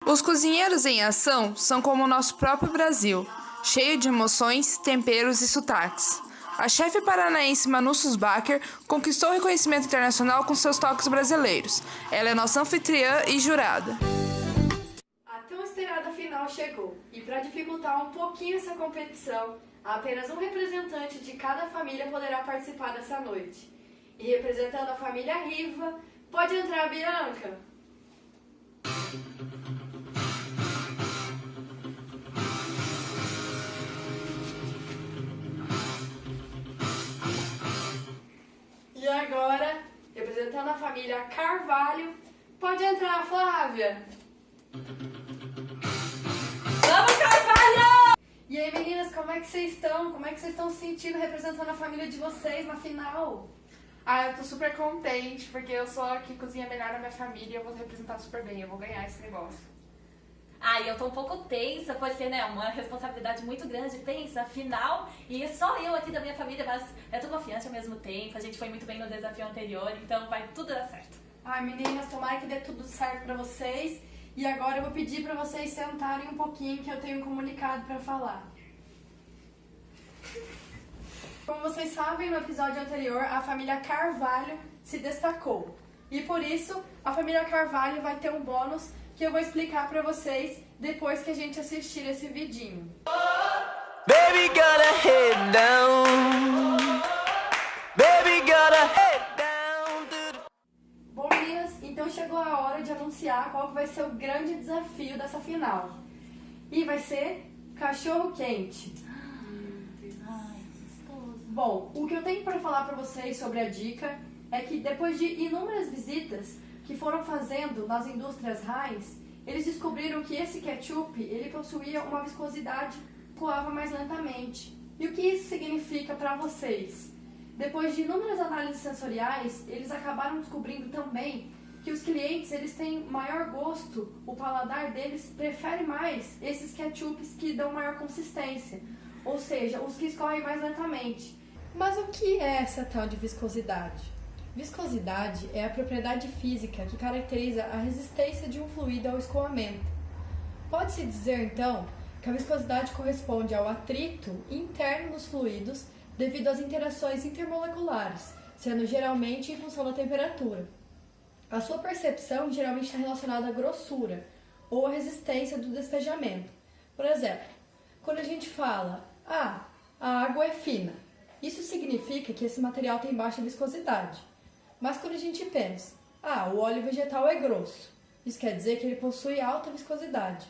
Os cozinheiros em ação são como o nosso próprio Brasil, cheio de emoções, temperos e sotaques. A chefe paranaense Manu Susbacher conquistou o reconhecimento internacional com seus toques brasileiros. Ela é nossa anfitriã e jurada. A tão esperada final chegou, e para dificultar um pouquinho essa competição, apenas um representante de cada família poderá participar dessa noite. E representando a família Riva, pode entrar a Bianca. E agora, representando a família Carvalho, pode entrar a Flávia. Vamos, Carvalho! E aí, meninas, como é que vocês estão? Como é que vocês estão se sentindo representando a família de vocês na final? Eu tô super contente, porque eu sou a que cozinha melhor na minha família e eu vou representar super bem, eu vou ganhar esse negócio. Eu tô um pouco tensa, porque, né, uma responsabilidade muito grande, pensa, afinal, e só eu aqui da minha família, mas eu tô confiante ao mesmo tempo, a gente foi muito bem no desafio anterior, então vai tudo dar certo. Ai, meninas, tomara que dê tudo certo pra vocês. E agora eu vou pedir pra vocês sentarem um pouquinho, que eu tenho um comunicado pra falar. Como vocês sabem, no episódio anterior, a família Carvalho se destacou. E por isso, a família Carvalho vai ter um bônus que eu vou explicar pra vocês depois que a gente assistir esse vidinho. Baby got a head down. Baby got a head down. Bom, meninas, então chegou a hora de anunciar qual vai ser o grande desafio dessa final. E vai ser cachorro quente. Bom, o que eu tenho para falar para vocês sobre a dica é que depois de inúmeras visitas que foram fazendo nas indústrias Heinz, eles descobriram que esse ketchup ele possuía uma viscosidade que coava mais lentamente. E o que isso significa para vocês? Depois de inúmeras análises sensoriais, eles acabaram descobrindo também que os clientes eles têm maior gosto, o paladar deles prefere mais esses ketchups que dão maior consistência, ou seja, os que escorrem mais lentamente. Mas o que é essa tal de viscosidade? Viscosidade é a propriedade física que caracteriza a resistência de um fluido ao escoamento. Pode-se dizer, então, que a viscosidade corresponde ao atrito interno dos fluidos devido às interações intermoleculares, sendo geralmente em função da temperatura. A sua percepção geralmente está relacionada à grossura ou à resistência do despejamento. Por exemplo, quando a gente fala, a água é fina, isso significa que esse material tem baixa viscosidade. Mas quando a gente pensa, o óleo vegetal é grosso, isso quer dizer que ele possui alta viscosidade.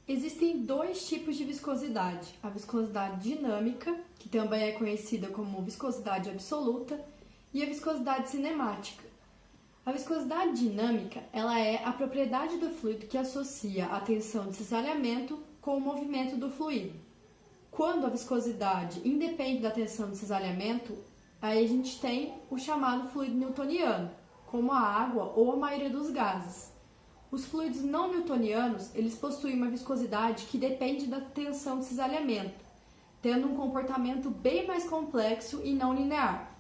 Existem dois tipos de viscosidade, a viscosidade dinâmica, que também é conhecida como viscosidade absoluta, e a viscosidade cinemática. A viscosidade dinâmica ela é a propriedade do fluido que associa a tensão de cisalhamento com o movimento do fluido. Quando a viscosidade independe da tensão de cisalhamento, aí a gente tem o chamado fluido newtoniano, como a água ou a maioria dos gases. Os fluidos não newtonianos, eles possuem uma viscosidade que depende da tensão de cisalhamento, tendo um comportamento bem mais complexo e não linear.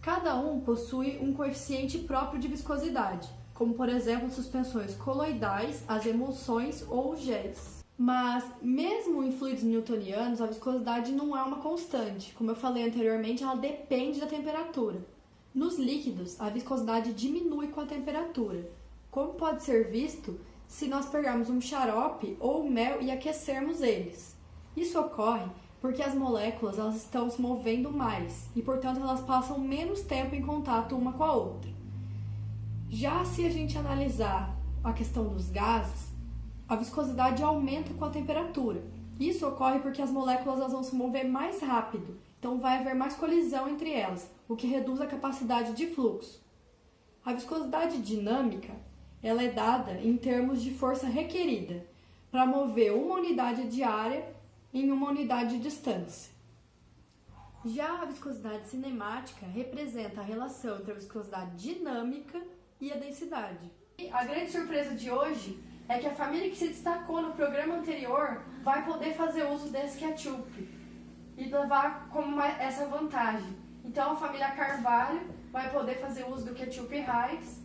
Cada um possui um coeficiente próprio de viscosidade, como por exemplo suspensões coloidais, as emulsões ou os géis. Mas, mesmo em fluidos newtonianos, a viscosidade não é uma constante. Como eu falei anteriormente, ela depende da temperatura. Nos líquidos, a viscosidade diminui com a temperatura, como pode ser visto se nós pegarmos um xarope ou um mel e aquecermos eles. Isso ocorre porque as moléculas elas estão se movendo mais e, portanto, elas passam menos tempo em contato uma com a outra. Já se a gente analisar a questão dos gases, a viscosidade aumenta com a temperatura. Isso ocorre porque as moléculas elas vão se mover mais rápido, então vai haver mais colisão entre elas, o que reduz a capacidade de fluxo. A viscosidade dinâmica ela é dada em termos de força requerida para mover uma unidade de área em uma unidade de distância. Já a viscosidade cinemática representa a relação entre a viscosidade dinâmica e a densidade. E a grande surpresa de hoje é que a família que se destacou no programa anterior vai poder fazer uso desse ketchup e levar como essa vantagem. Então a família Carvalho vai poder fazer uso do ketchup Heinz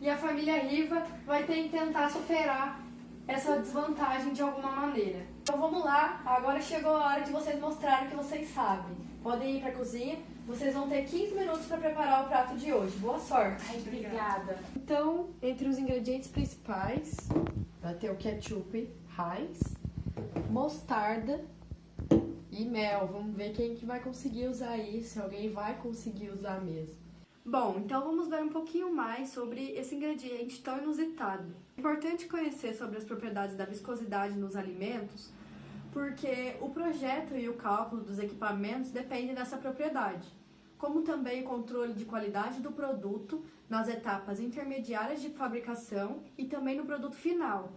e a família Riva vai ter que tentar superar essa desvantagem de alguma maneira. Então vamos lá, agora chegou a hora de vocês mostrarem o que vocês sabem. Podem ir para a cozinha, vocês vão ter 15 minutos para preparar o prato de hoje. Boa sorte! Ai, obrigada. Então, entre os ingredientes principais, vai ter o ketchup Heinz, mostarda e mel. Vamos ver quem que vai conseguir usar isso, se alguém vai conseguir usar mesmo. Bom, então vamos ver um pouquinho mais sobre esse ingrediente tão inusitado. É importante conhecer sobre as propriedades da viscosidade nos alimentos, porque o projeto e o cálculo dos equipamentos dependem dessa propriedade, como também o controle de qualidade do produto nas etapas intermediárias de fabricação e também no produto final.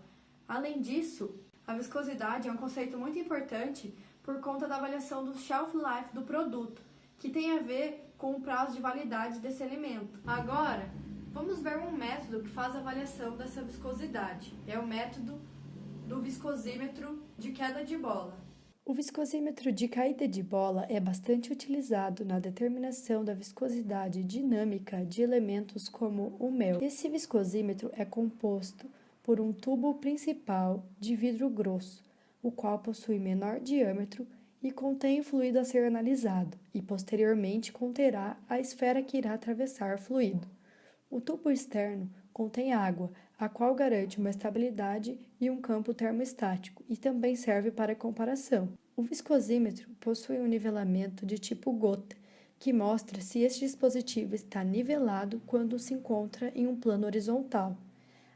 Além disso, a viscosidade é um conceito muito importante por conta da avaliação do shelf life do produto, que tem a ver com o prazo de validade desse alimento. Agora, vamos ver um método que faz a avaliação dessa viscosidade. É o método do viscosímetro de queda de bola. O viscosímetro de caída de bola é bastante utilizado na determinação da viscosidade dinâmica de elementos como o mel. Esse viscosímetro é composto por um tubo principal de vidro grosso, o qual possui menor diâmetro e contém o fluido a ser analisado, e posteriormente conterá a esfera que irá atravessar o fluido. O tubo externo contém água, a qual garante uma estabilidade e um campo termoestático, e também serve para comparação. O viscosímetro possui um nivelamento de tipo gota, que mostra se este dispositivo está nivelado quando se encontra em um plano horizontal.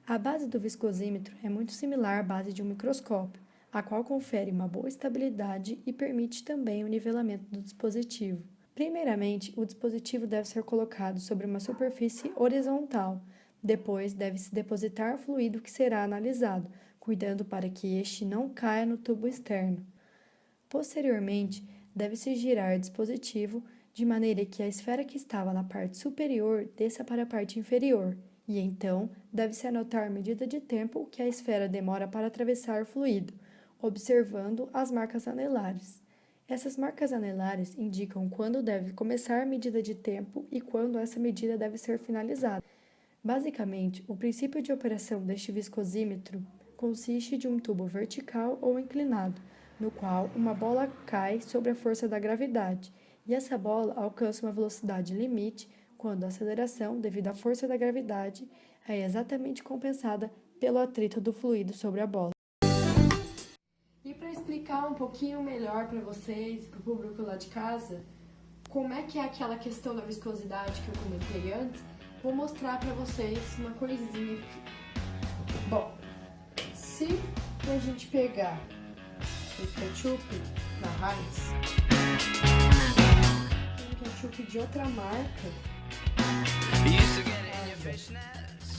A base do viscosímetro é muito similar à base de um microscópio, a qual confere uma boa estabilidade e permite também o nivelamento do dispositivo. Primeiramente, o dispositivo deve ser colocado sobre uma superfície horizontal. Depois, deve-se depositar o fluido que será analisado, cuidando para que este não caia no tubo externo. Posteriormente, deve-se girar o dispositivo de maneira que a esfera que estava na parte superior desça para a parte inferior, e então deve-se anotar a medida de tempo que a esfera demora para atravessar o fluido, observando as marcas anelares. Essas marcas anelares indicam quando deve começar a medida de tempo e quando essa medida deve ser finalizada. Basicamente, o princípio de operação deste viscosímetro consiste de um tubo vertical ou inclinado, no qual uma bola cai sob a força da gravidade, e essa bola alcança uma velocidade limite quando a aceleração, devido à força da gravidade, é exatamente compensada pelo atrito do fluido sobre a bola. E para explicar um pouquinho melhor para vocês, para o público lá de casa, como é que é aquela questão da viscosidade que eu comentei antes, vou mostrar para vocês uma coisinha aqui. Bom, se a gente pegar o ketchup da Heinz, um ketchup de outra marca,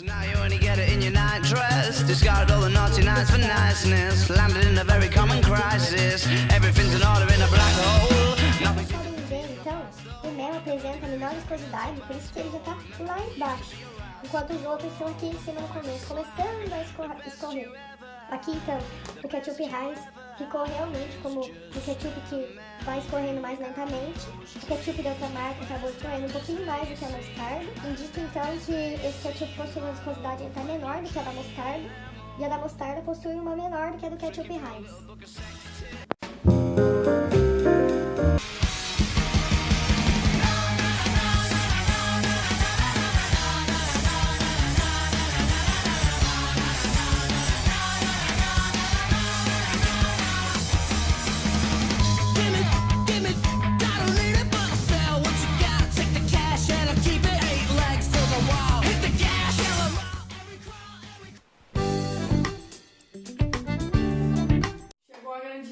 now you only get it in your night dress. Discarded all the naughty nights for niceness. Landed in a very common crisis. Everything's in order in a black hole. Vocês podem ver, então, o mel apresenta menor viscosidade, por isso que ele já está lá embaixo, enquanto os outros estão aqui em cima no começo, começando a escorrer. Aqui, então, o ketchup Heinz ficou realmente como o ketchup que vai escorrendo mais lentamente. O ketchup da outra marca acabou escorrendo um pouquinho mais do que a mostarda. Indica, então, que esse ketchup possui uma viscosidade até menor do que a da mostarda, e a da mostarda possui uma menor do que a do ketchup Heinz.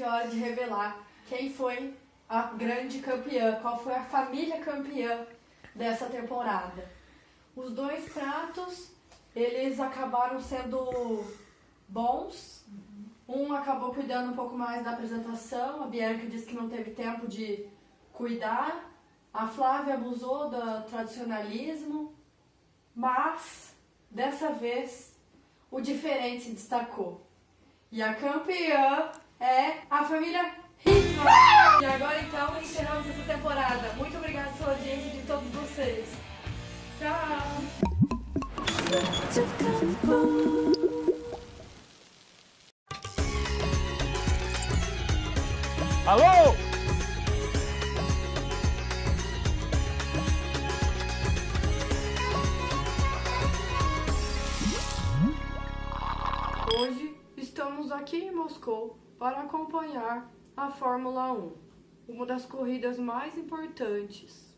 Hora de revelar quem foi a grande campeã, qual foi a família campeã dessa temporada. Os dois pratos, eles acabaram sendo bons. Um acabou cuidando um pouco mais da apresentação, a Bianca disse que não teve tempo de cuidar, a Flávia abusou do tradicionalismo, mas dessa vez o diferente se destacou. E a campeã é a família Riva! E agora então encerramos essa temporada. Muito obrigada pela audiência de todos vocês. Tchau! Alô? Hoje estamos aqui em Moscou para acompanhar a Fórmula 1, uma das corridas mais importantes.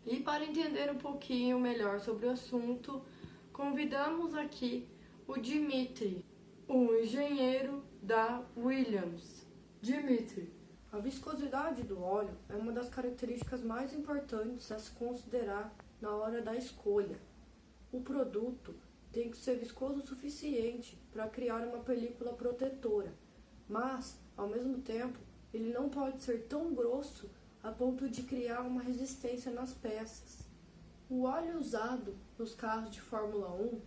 E para entender um pouquinho melhor sobre o assunto, convidamos aqui o Dmitry, um engenheiro da Williams. Dmitry, a viscosidade do óleo é uma das características mais importantes a se considerar na hora da escolha. O produto tem que ser viscoso o suficiente para criar uma película protetora, mas, ao mesmo tempo, ele não pode ser tão grosso a ponto de criar uma resistência nas peças. O óleo usado nos carros de Fórmula 1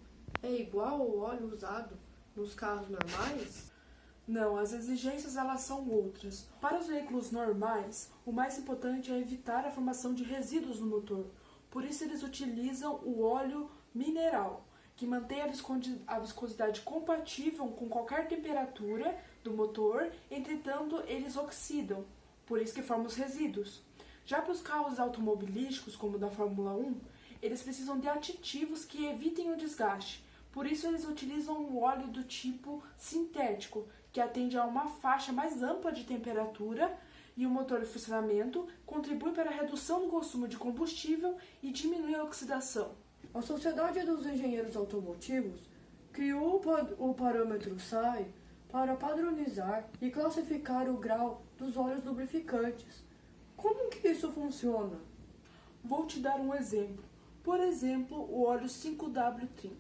é igual ao óleo usado nos carros normais? Não, as exigências elas são outras. Para os veículos normais, o mais importante é evitar a formação de resíduos no motor. Por isso eles utilizam o óleo mineral, que mantém a viscosidade compatível com qualquer temperatura do motor, entretanto eles oxidam, por isso que formam os resíduos. Já para os carros automobilísticos, como o da Fórmula 1, eles precisam de aditivos que evitem o desgaste. Por isso eles utilizam o óleo do tipo sintético, que atende a uma faixa mais ampla de temperatura, e o motor de funcionamento contribui para a redução do consumo de combustível e diminui a oxidação. A Sociedade dos Engenheiros Automotivos criou o parâmetro SAE para padronizar e classificar o grau dos óleos lubrificantes. Como que isso funciona? Vou te dar um exemplo. Por exemplo, o óleo 5W30.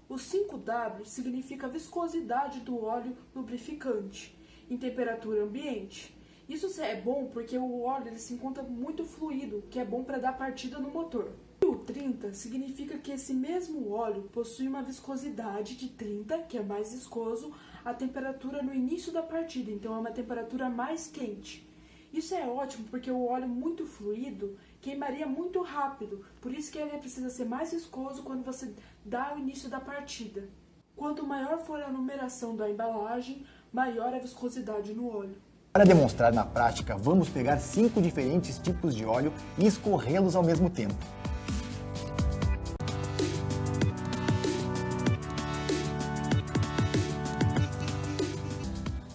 O 5W significa a viscosidade do óleo lubrificante em temperatura ambiente. Isso é bom porque o óleo ele se encontra muito fluido, que é bom para dar partida no motor. E o 30 significa que esse mesmo óleo possui uma viscosidade de 30, que é mais viscoso, a temperatura no início da partida, então é uma temperatura mais quente. Isso é ótimo porque o óleo muito fluido queimaria muito rápido, por isso que ele precisa ser mais viscoso quando você dá o início da partida. Quanto maior for a numeração da embalagem, maior a viscosidade no óleo. Para demonstrar na prática, vamos pegar 5 diferentes tipos de óleo e escorrê-los ao mesmo tempo.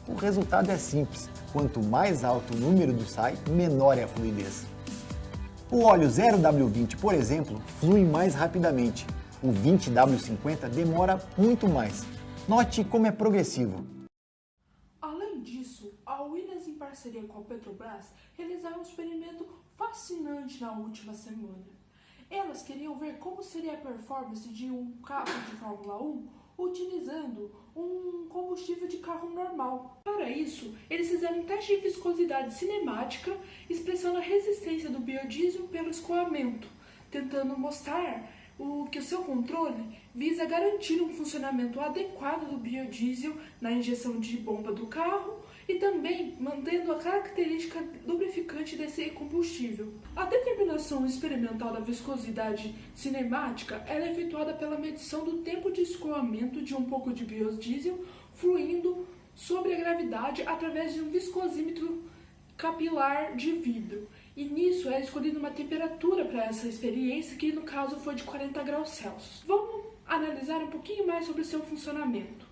O resultado é simples. Quanto mais alto o número do SAE, menor é a fluidez. O óleo 0W20, por exemplo, flui mais rapidamente. O 20W50 demora muito mais. Note como é progressivo. Além disso, a Williams, em parceria com a Petrobras, realizaram um experimento fascinante na última semana. Elas queriam ver como seria a performance de um carro de Fórmula 1 utilizando um combustível de carro normal. Para isso, eles fizeram um teste de viscosidade cinemática, expressando a resistência do biodiesel pelo escoamento, tentando mostrar que o seu controle visa garantir um funcionamento adequado do biodiesel na injeção de bomba do carro e também mantendo a característica lubrificante desse combustível. A determinação experimental da viscosidade cinemática é efetuada pela medição do tempo de escoamento de um pouco de biodiesel fluindo sobre a gravidade através de um viscosímetro capilar de vidro. E nisso é escolhida uma temperatura para essa experiência, que no caso foi de 40 graus Celsius. Vamos analisar um pouquinho mais sobre seu funcionamento.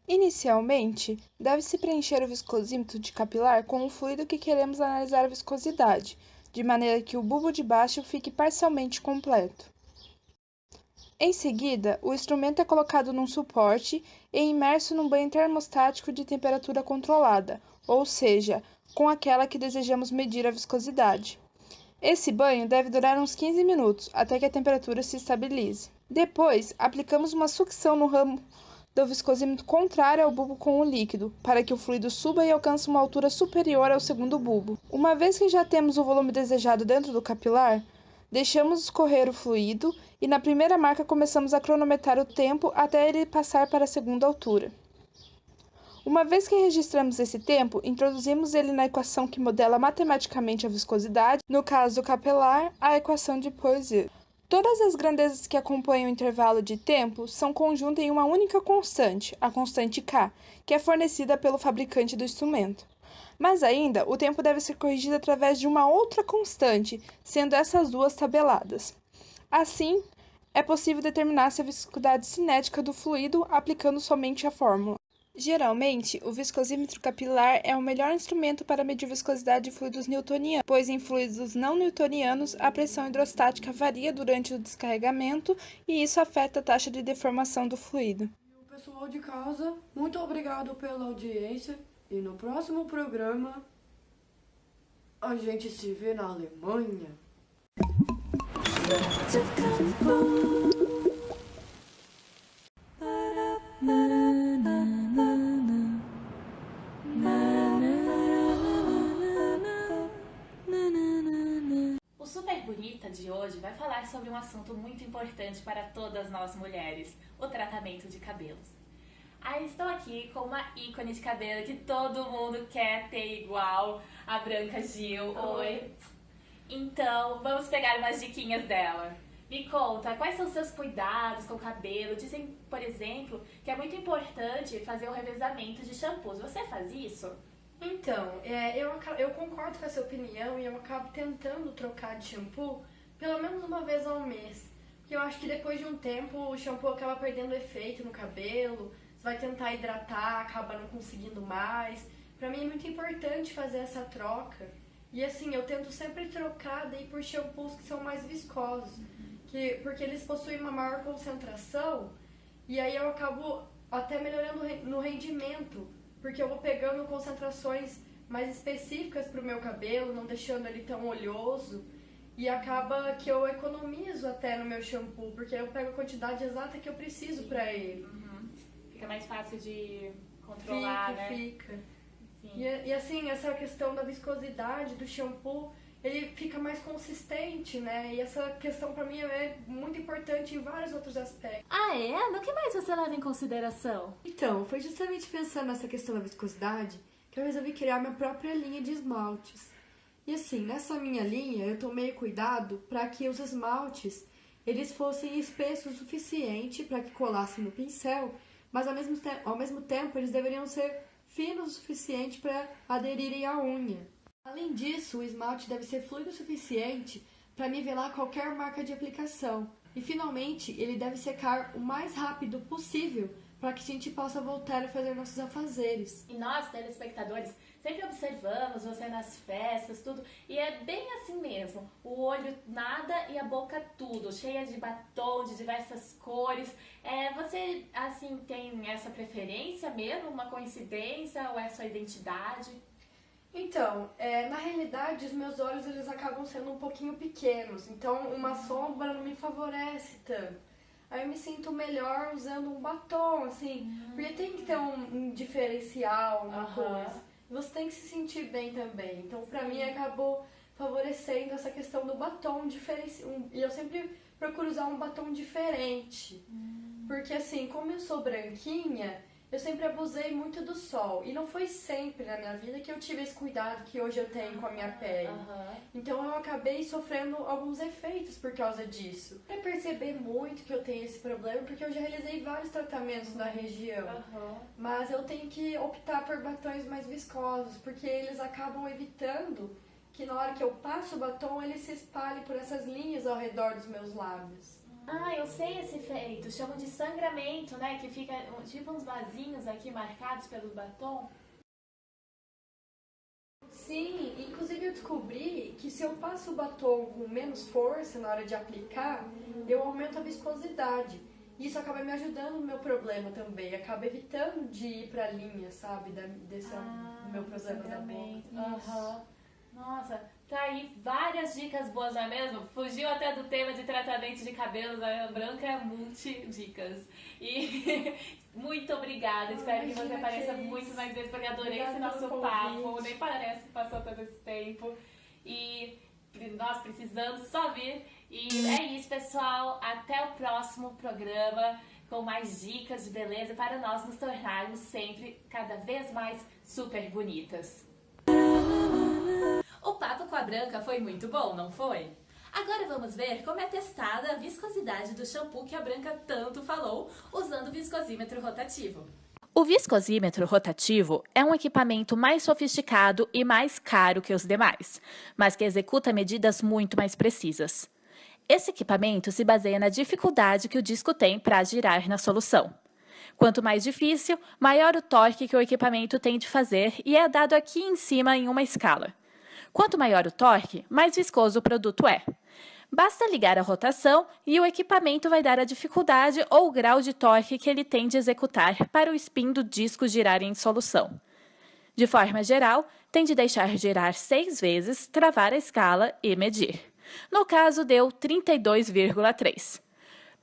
Inicialmente, deve-se preencher o viscosímetro de capilar com o fluido que queremos analisar a viscosidade, de maneira que o bulbo de baixo fique parcialmente completo. Em seguida, o instrumento é colocado num suporte e imerso num banho termostático de temperatura controlada, ou seja, com aquela que desejamos medir a viscosidade. Esse banho deve durar uns 15 minutos, até que a temperatura se estabilize. Depois, aplicamos uma sucção no ramo do viscosímetro contrário ao bulbo com o líquido, para que o fluido suba e alcance uma altura superior ao segundo bulbo. Uma vez que já temos o volume desejado dentro do capilar, deixamos escorrer o fluido e na primeira marca começamos a cronometrar o tempo até ele passar para a segunda altura. Uma vez que registramos esse tempo, introduzimos ele na equação que modela matematicamente a viscosidade, no caso capilar, a equação de Poiseuille. Todas as grandezas que acompanham o intervalo de tempo são conjuntas em uma única constante, a constante K, que é fornecida pelo fabricante do instrumento. Mas ainda, o tempo deve ser corrigido através de uma outra constante, sendo essas duas tabeladas. Assim, é possível determinar se a viscosidade cinética do fluido aplicando somente a fórmula. Geralmente, o viscosímetro capilar é o melhor instrumento para medir viscosidade de fluidos newtonianos, pois em fluidos não newtonianos a pressão hidrostática varia durante o descarregamento e isso afeta a taxa de deformação do fluido. Pessoal de casa, muito obrigado pela audiência e no próximo programa a gente se vê na Alemanha. O Super Bonita de hoje vai falar sobre um assunto muito importante para todas nós mulheres, o tratamento de cabelos. Estou aqui com uma ícone de cabelo que todo mundo quer ter igual, a Branca Gil. Oi! Então, vamos pegar umas diquinhas dela. Me conta, quais são os seus cuidados com o cabelo? Dizem, por exemplo, que é muito importante fazer o revezamento de shampoos. Você faz isso? Então, eu concordo com essa opinião e eu acabo tentando trocar de shampoo pelo menos uma vez ao mês. Porque eu acho que depois de um tempo o shampoo acaba perdendo efeito no cabelo, você vai tentar hidratar, acaba não conseguindo mais. Pra mim é muito importante fazer essa troca. E assim, eu tento sempre trocar daí por shampoos que são mais viscosos, porque eles possuem uma maior concentração e aí eu acabo até melhorando no rendimento. Porque eu vou pegando concentrações mais específicas para o meu cabelo, não deixando ele tão oleoso. E acaba que eu economizo até no meu shampoo, porque eu pego a quantidade exata que eu preciso para ele. Uhum. Fica mais fácil de controlar, né? Fica. E assim, essa questão da viscosidade do shampoo, ele fica mais consistente, né? E essa questão para mim é muito importante em vários outros aspectos. No que mais você leva em consideração? Então, foi justamente pensando nessa questão da viscosidade que eu resolvi criar minha própria linha de esmaltes. E assim, nessa minha linha eu tomei cuidado para que os esmaltes eles fossem espessos o suficiente para que colassem no pincel, mas ao mesmo tempo eles deveriam ser finos o suficiente para aderirem à unha. Além disso, o esmalte deve ser fluido o suficiente para nivelar qualquer marca de aplicação. E finalmente, ele deve secar o mais rápido possível para que a gente possa voltar a fazer nossos afazeres. E nós, telespectadores, sempre observamos você nas festas, tudo, e é bem assim mesmo. O olho nada e a boca tudo, cheia de batom, de diversas cores. Você, assim, tem essa preferência mesmo, uma coincidência ou é sua identidade? Então, na realidade, os meus olhos eles acabam sendo um pouquinho pequenos, então uma sombra não me favorece tanto. Aí eu me sinto melhor usando um batom, assim, porque tem que ter um diferencial, uma coisa. Você tem que se sentir bem também. Então, pra mim, acabou favorecendo essa questão do batom diferencial. E eu sempre procuro usar um batom diferente. Porque, assim, como eu sou branquinha, eu sempre abusei muito do sol. E não foi sempre na minha vida que eu tive esse cuidado que hoje eu tenho com a minha pele. Então eu acabei sofrendo alguns efeitos por causa disso. Eu percebi muito que eu tenho esse problema porque eu já realizei vários tratamentos na região. Mas eu tenho que optar por batons mais viscosos, porque eles acabam evitando que na hora que eu passo o batom, ele se espalhe por essas linhas ao redor dos meus lábios. Eu sei esse efeito, chamam de sangramento, né? Que fica tipo uns vasinhos aqui marcados pelo batom. Sim, inclusive eu descobri que se eu passo o batom com menos força na hora de aplicar, eu aumento a viscosidade. Isso acaba me ajudando no meu problema também, acaba evitando de ir pra linha, sabe? Desse meu problema da boca. Nossa, tá aí várias dicas boas, não é mesmo? Fugiu até do tema de tratamento de cabelos, a Branca é multi-dicas. E muito obrigada, espero que você apareça muito mais vezes, porque adorei esse nosso papo, nem parece que passou todo esse tempo. E nós precisamos só vir. E é isso, pessoal, até o próximo programa. com mais dicas de beleza para nós nos tornarmos sempre cada vez mais super bonitas. O papo com a Branca foi muito bom, não foi? Agora vamos ver como é testada a viscosidade do shampoo que a Branca tanto falou, usando o viscosímetro rotativo. O viscosímetro rotativo é um equipamento mais sofisticado e mais caro que os demais, mas que executa medidas muito mais precisas. Esse equipamento se baseia na dificuldade que o disco tem para girar na solução. Quanto mais difícil, maior o torque que o equipamento tem de fazer e é dado aqui em cima em uma escala. Quanto maior o torque, mais viscoso o produto é. Basta ligar a rotação e o equipamento vai dar a dificuldade ou o grau de torque que ele tem de executar para o spin do disco girar em solução. De forma geral, tem de deixar girar 6 vezes, travar a escala e medir. No caso, deu 32,3.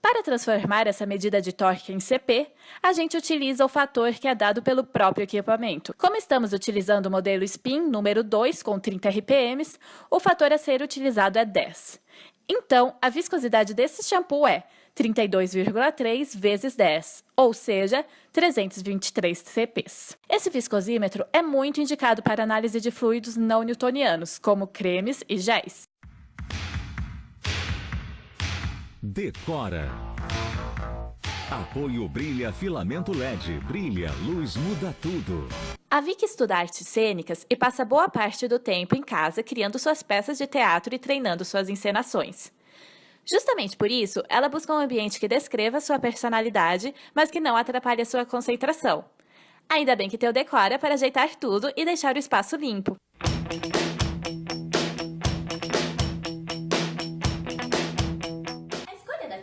Para transformar essa medida de torque em CP, a gente utiliza o fator que é dado pelo próprio equipamento. Como estamos utilizando o modelo Spin número 2 com 30 RPM, o fator a ser utilizado é 10. Então, a viscosidade desse shampoo é 32,3 vezes 10, ou seja, 323 CPs. Esse viscosímetro é muito indicado para análise de fluidos não newtonianos, como cremes e géis. Decora. Apoio Brilha Filamento LED. Brilha, luz muda tudo. A Vicky estuda artes cênicas e passa boa parte do tempo em casa criando suas peças de teatro e treinando suas encenações. Justamente por isso, ela busca um ambiente que descreva sua personalidade, mas que não atrapalhe a sua concentração. Ainda bem que tem o Decora para ajeitar tudo e deixar o espaço limpo.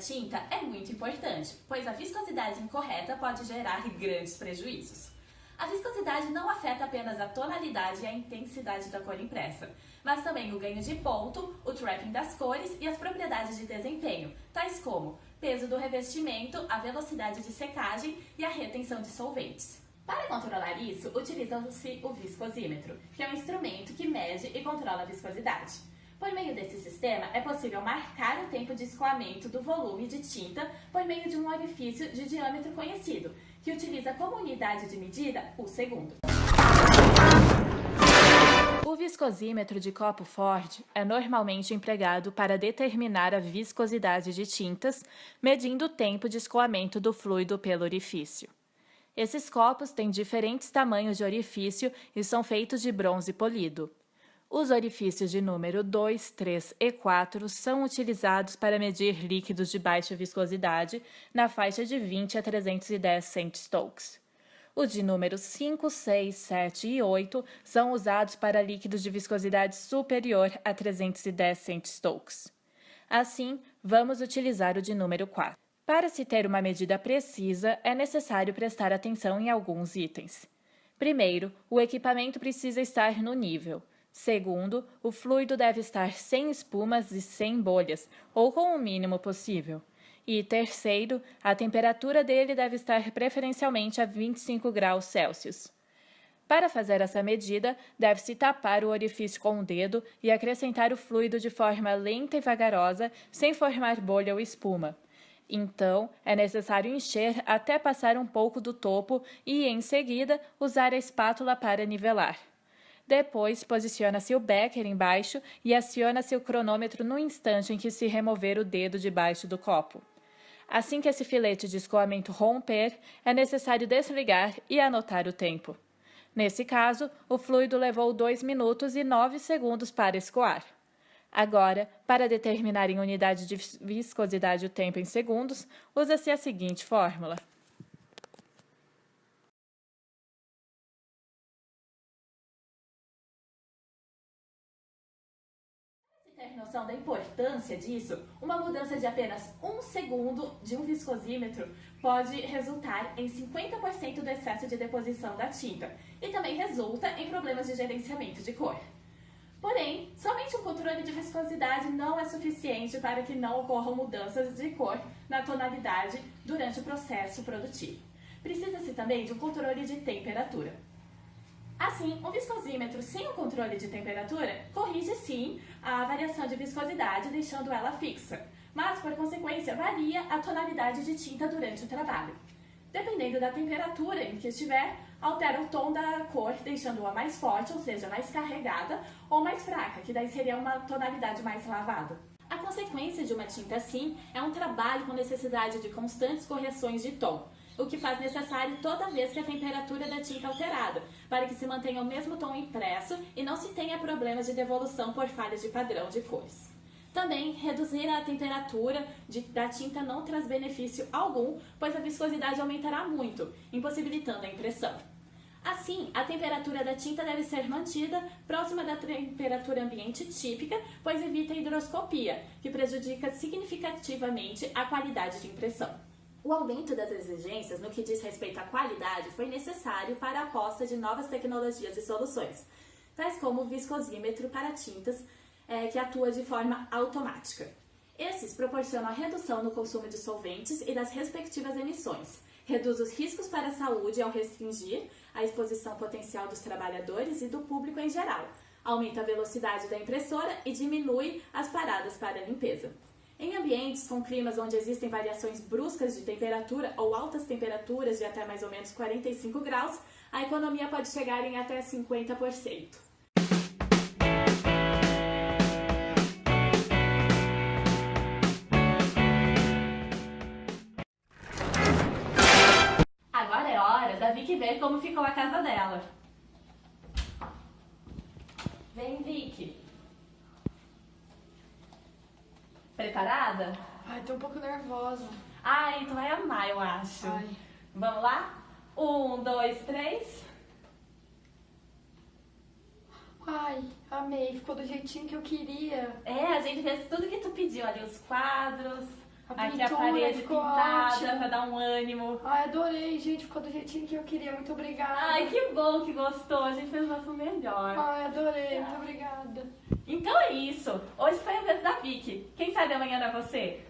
Tinta é muito importante, pois a viscosidade incorreta pode gerar grandes prejuízos. A viscosidade não afeta apenas a tonalidade e a intensidade da cor impressa, mas também o ganho de ponto, o trapping das cores e as propriedades de desempenho, tais como peso do revestimento, a velocidade de secagem e a retenção de solventes. Para controlar isso, utiliza-se o viscosímetro, que é um instrumento que mede e controla a viscosidade. Por meio desse sistema, é possível marcar o tempo de escoamento do volume de tinta por meio de um orifício de diâmetro conhecido, que utiliza como unidade de medida o segundo. O viscosímetro de copo Ford é normalmente empregado para determinar a viscosidade de tintas, medindo o tempo de escoamento do fluido pelo orifício. Esses copos têm diferentes tamanhos de orifício e são feitos de bronze polido. Os orifícios de número 2, 3 e 4 são utilizados para medir líquidos de baixa viscosidade na faixa de 20 a 310 centistokes. Os de números 5, 6, 7 e 8 são usados para líquidos de viscosidade superior a 310 centistokes. Assim, vamos utilizar o de número 4. Para se ter uma medida precisa, é necessário prestar atenção em alguns itens. Primeiro, o equipamento precisa estar no nível. Segundo, o fluido deve estar sem espumas e sem bolhas, ou com o mínimo possível. E terceiro, a temperatura dele deve estar preferencialmente a 25 graus Celsius. Para fazer essa medida, deve-se tapar o orifício com o dedo e acrescentar o fluido de forma lenta e vagarosa, sem formar bolha ou espuma. Então, é necessário encher até passar um pouco do topo e, em seguida, usar a espátula para nivelar. Depois, posiciona-se o becker embaixo e aciona-se o cronômetro no instante em que se remover o dedo debaixo do copo. Assim que esse filete de escoamento romper, é necessário desligar e anotar o tempo. Nesse caso, o fluido levou 2 minutos e 9 segundos para escoar. Agora, para determinar em unidade de viscosidade o tempo em segundos, usa-se a seguinte fórmula. Ter noção da importância disso, uma mudança de apenas 1 segundo de um viscosímetro pode resultar em 50% do excesso de deposição da tinta e também resulta em problemas de gerenciamento de cor. Porém, somente um controle de viscosidade não é suficiente para que não ocorram mudanças de cor na tonalidade durante o processo produtivo. Precisa-se também de um controle de temperatura. Assim, um viscosímetro sem o controle de temperatura corrige sim a variação de viscosidade, deixando ela fixa. mas, por consequência, varia a tonalidade de tinta durante o trabalho. Dependendo da temperatura em que estiver, altera o tom da cor, deixando-a mais forte, ou seja, mais carregada, ou mais fraca, que daí seria uma tonalidade mais lavada. A consequência de uma tinta assim é um trabalho com necessidade de constantes correções de tom, o que faz necessário toda vez que a temperatura da tinta é alterada, para que se mantenha o mesmo tom impresso e não se tenha problemas de devolução por falhas de padrão de cores. Também, reduzir a temperatura da tinta não traz benefício algum, pois a viscosidade aumentará muito, impossibilitando a impressão. Assim, a temperatura da tinta deve ser mantida próxima da temperatura ambiente típica, pois evita a hidroscopia, que prejudica significativamente a qualidade de impressão. O aumento das exigências no que diz respeito à qualidade foi necessário para a aposta de novas tecnologias e soluções, tais como o viscosímetro para tintas, que atua de forma automática. Esses proporcionam a redução no consumo de solventes e das respectivas emissões, reduz os riscos para a saúde ao restringir a exposição potencial dos trabalhadores e do público em geral, aumenta a velocidade da impressora e diminui as paradas para limpeza. Em ambientes com climas onde existem variações bruscas de temperatura ou altas temperaturas de até mais ou menos 45 graus, a economia pode chegar em até 50%. Agora é hora da Vicky ver como ficou a casa dela. Vem, Vicky. Preparada? Ai, tô um pouco nervosa. Ai, tu vai amar, eu acho. Ai. Vamos lá? 1, 2, 3. Ai, amei. Ficou do jeitinho que eu queria. É, a gente fez tudo que tu pediu ali, os quadros, aqui a pintura parede ficou pintada ótima. pra dar um ânimo. Ai, adorei, gente. Ficou do jeitinho que eu queria. Muito obrigada. Ai, que bom que gostou. A gente fez o nosso melhor. Ai, adorei. Muito obrigada. Então é isso. Hoje foi a vez da Vicky. Quem sabe amanhã não é você?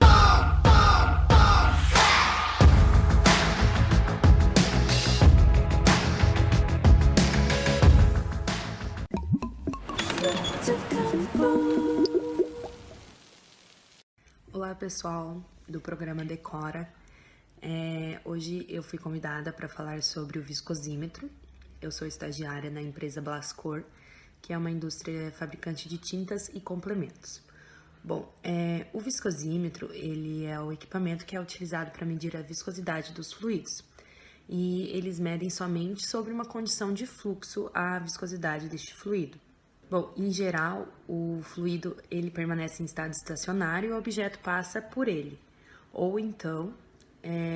Olá pessoal do programa Decora. Hoje eu fui convidada para falar sobre o viscosímetro. Eu sou estagiária na empresa Blascor, que é uma indústria fabricante de tintas e complementos. Bom, o viscosímetro ele é o equipamento que é utilizado para medir a viscosidade dos fluidos. E eles medem somente sobre uma condição de fluxo a viscosidade deste fluido. Bom, em geral, o fluido ele permanece em estado estacionário e o objeto passa por ele. Ou então,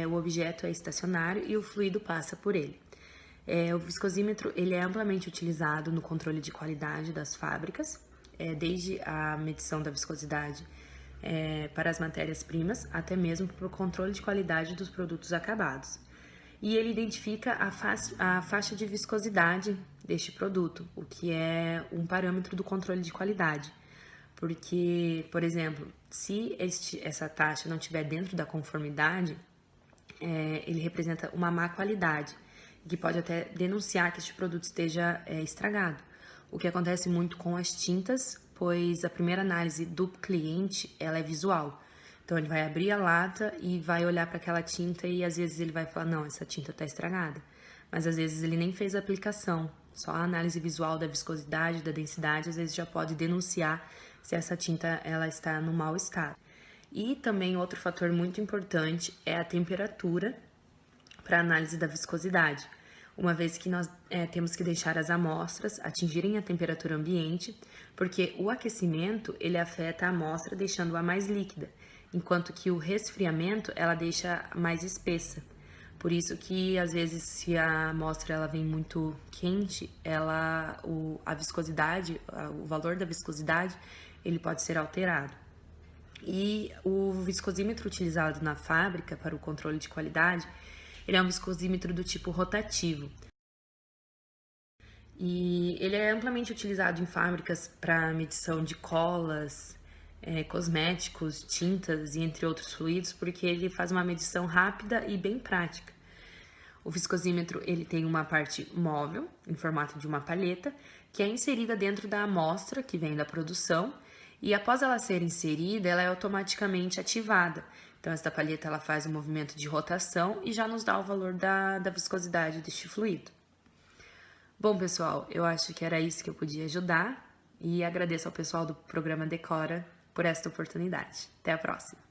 o objeto é estacionário e o fluido passa por ele. O viscosímetro ele é amplamente utilizado no controle de qualidade das fábricas, desde a medição da viscosidade para as matérias-primas, até mesmo para o controle de qualidade dos produtos acabados. E ele identifica a faixa de viscosidade deste produto, o que é um parâmetro do controle de qualidade. Porque, por exemplo, se essa taxa não estiver dentro da conformidade, ele representa uma má qualidade, que pode até denunciar que este produto esteja estragado. O que acontece muito com as tintas, pois a primeira análise do cliente ela é visual. Então, ele vai abrir a lata e vai olhar para aquela tinta e às vezes ele vai falar, não, essa tinta está estragada. Mas às vezes ele nem fez a aplicação. Só a análise visual da viscosidade, da densidade, às vezes já pode denunciar se essa tinta ela está no mau estado. E também outro fator muito importante é a temperatura para análise da viscosidade. Uma vez que nós temos que deixar as amostras atingirem a temperatura ambiente, porque o aquecimento ele afeta a amostra deixando-a mais líquida, enquanto que o resfriamento ela deixa mais espessa. Por isso que às vezes se a amostra ela vem muito quente, a viscosidade, o valor da viscosidade, ele pode ser alterado. E o viscosímetro utilizado na fábrica para o controle de qualidade, ele é um viscosímetro do tipo rotativo. E ele é amplamente utilizado em fábricas para medição de colas, cosméticos, tintas e entre outros fluidos, porque ele faz uma medição rápida e bem prática. O viscosímetro ele tem uma parte móvel, em formato de uma palheta, que é inserida dentro da amostra que vem da produção, E após ela ser inserida, ela é automaticamente ativada. Então, esta palheta ela faz um movimento de rotação e já nos dá o valor da viscosidade deste fluido. Bom, pessoal, eu acho que era isso que eu podia ajudar e agradeço ao pessoal do programa Decora por esta oportunidade. Até a próxima!